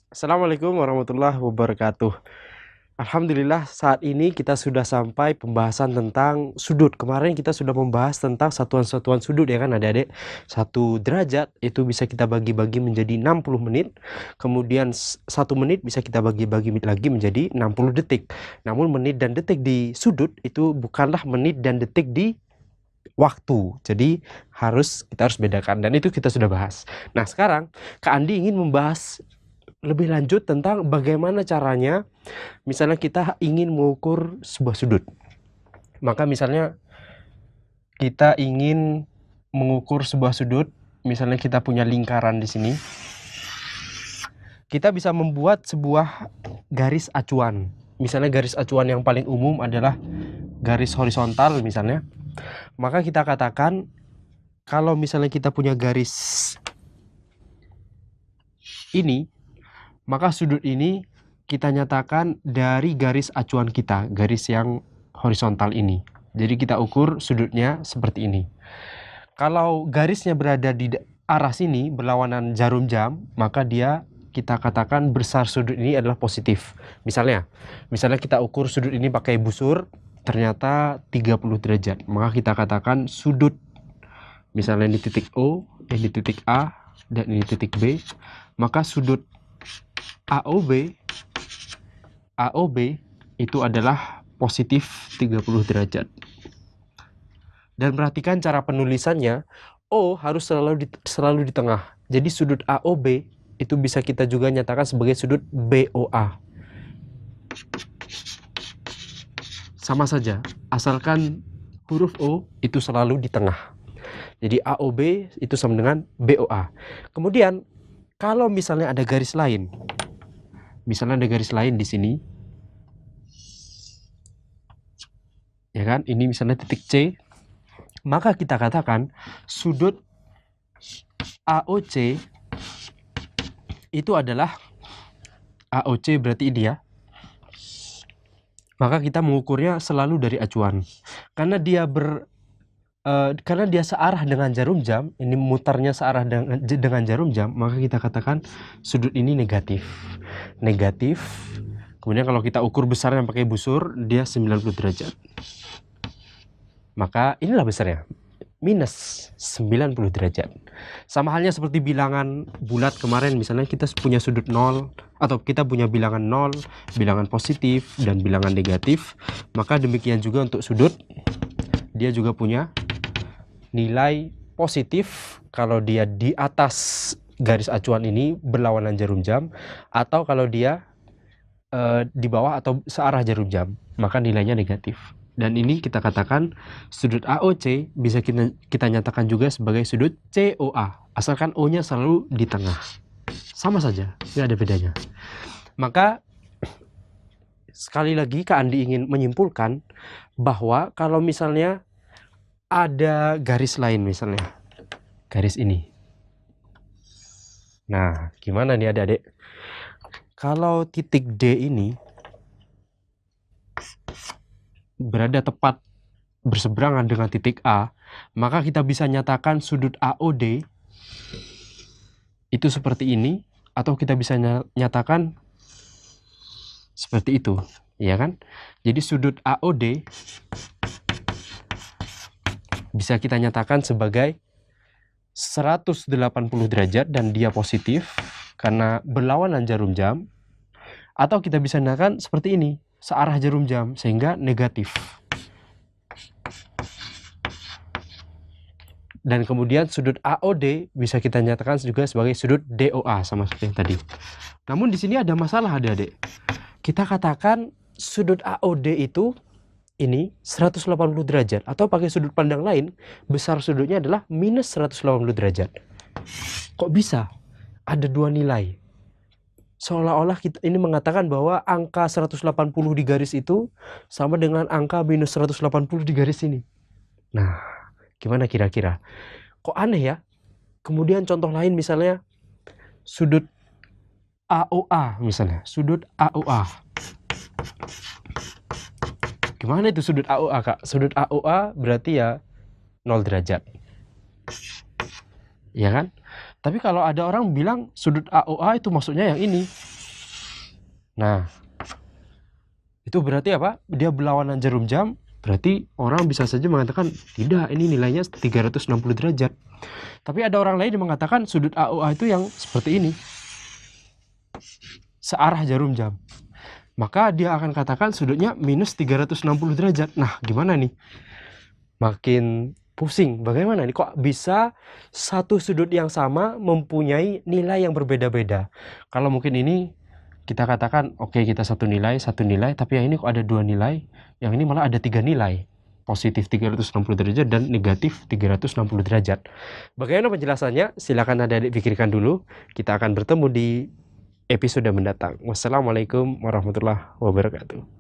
Assalamualaikum warahmatullahi wabarakatuh. Alhamdulillah saat ini kita sudah sampai pembahasan tentang sudut. Kemarin kita sudah membahas tentang satuan-satuan sudut ya kan adik-adik. 1 derajat itu bisa kita bagi-bagi menjadi 60 menit. Kemudian 1 menit bisa kita bagi-bagi lagi menjadi 60 detik. Namun menit dan detik di sudut itu bukanlah menit dan detik di waktu. Jadi kita harus bedakan dan itu kita sudah bahas. Nah, sekarang Kak Andi ingin membahas lebih lanjut tentang bagaimana caranya misalnya kita ingin mengukur sebuah sudut. Maka misalnya kita ingin mengukur sebuah sudut, misalnya kita punya lingkaran di sini. Kita bisa membuat sebuah garis acuan. Misalnya garis acuan yang paling umum adalah garis horizontal misalnya. Maka kita katakan kalau misalnya kita punya garis ini, maka sudut ini kita nyatakan dari garis acuan kita, garis yang horizontal ini. Jadi kita ukur sudutnya seperti ini. Kalau garisnya berada di arah sini berlawanan jarum jam, maka kita katakan besar sudut ini adalah positif. Misalnya kita ukur sudut ini pakai busur, ternyata 30 derajat. Maka kita katakan sudut misalnya ini titik O, ini titik A, dan ini titik B, maka sudut AOB itu adalah positif 30 derajat. Dan perhatikan cara penulisannya, O harus selalu di tengah. Jadi sudut AOB itu bisa kita juga nyatakan sebagai sudut BOA. Sama saja, asalkan huruf O itu selalu di tengah. Jadi AOB itu sama dengan BOA. Kemudian kalau misalnya ada garis lain, di sini, ya kan? Ini misalnya titik C, maka kita katakan sudut AOC itu adalah AOC berarti ini ya. Maka kita mengukurnya selalu dari acuan. Karena dia searah dengan jarum jam, ini mutarnya searah dengan jarum jam, maka kita katakan sudut ini negatif. Kemudian kalau kita ukur besarnya pakai busur, dia 90 derajat. Maka inilah besarnya, minus 90 derajat. Sama halnya seperti bilangan bulat kemarin, misalnya kita punya sudut 0, atau kita punya bilangan 0, bilangan positif, dan bilangan negatif. Maka demikian juga untuk sudut, dia juga punya nilai positif kalau dia di atas garis acuan ini berlawanan jarum jam, atau kalau dia di bawah atau searah jarum jam, maka nilainya negatif. Dan ini kita katakan sudut AOC bisa kita nyatakan juga sebagai sudut COA, asalkan O-nya selalu di tengah. Sama saja, nggak ada bedanya. Maka sekali lagi Kak Andi ingin menyimpulkan bahwa kalau misalnya ada garis lain, misalnya garis ini. Nah, gimana nih adik-adik? Kalau titik D ini berada tepat berseberangan dengan titik A, maka kita bisa nyatakan sudut AOD itu seperti ini, atau kita bisa nyatakan seperti itu, ya kan? Jadi sudut AOD bisa kita nyatakan sebagai 180 derajat dan dia positif karena berlawanan jarum jam, atau kita bisa nyatakan seperti ini, searah jarum jam, sehingga negatif. Dan kemudian sudut AOD bisa kita nyatakan juga sebagai sudut DOA, sama seperti yang tadi. Namun di sini ada masalah adik-adik. Kita katakan sudut AOD itu ini 180 derajat, atau pakai sudut pandang lain, besar sudutnya adalah minus 180 derajat. Kok bisa ada dua nilai? Seolah-olah kita ini mengatakan bahwa angka 180 di garis itu sama dengan angka minus 180 di garis ini. Nah, gimana kira-kira? Kok aneh ya? Kemudian contoh lain misalnya sudut AOA misalnya, sudut AOA. Gimana itu sudut AOA, Kak? Sudut AOA berarti ya 0 derajat. Ya kan? Tapi kalau ada orang bilang sudut AOA itu maksudnya yang ini, Nah, itu berarti apa? Dia berlawanan jarum jam, berarti orang bisa saja mengatakan tidak, ini nilainya 360 derajat. Tapi ada orang lain yang mengatakan sudut AOA itu yang seperti ini, searah jarum jam. Maka dia akan katakan sudutnya minus 360 derajat. Nah, gimana nih? Makin pusing. Bagaimana nih? Kok bisa satu sudut yang sama mempunyai nilai yang berbeda-beda? Kalau mungkin ini kita katakan, oke, kita satu nilai, tapi yang ini kok ada dua nilai, yang ini malah ada 3 nilai. Positif 360 derajat dan negatif 360 derajat. Bagaimana penjelasannya? Silakan adik-adik pikirkan dulu. Kita akan bertemu di episode mendatang. Wassalamualaikum warahmatullahi wabarakatuh.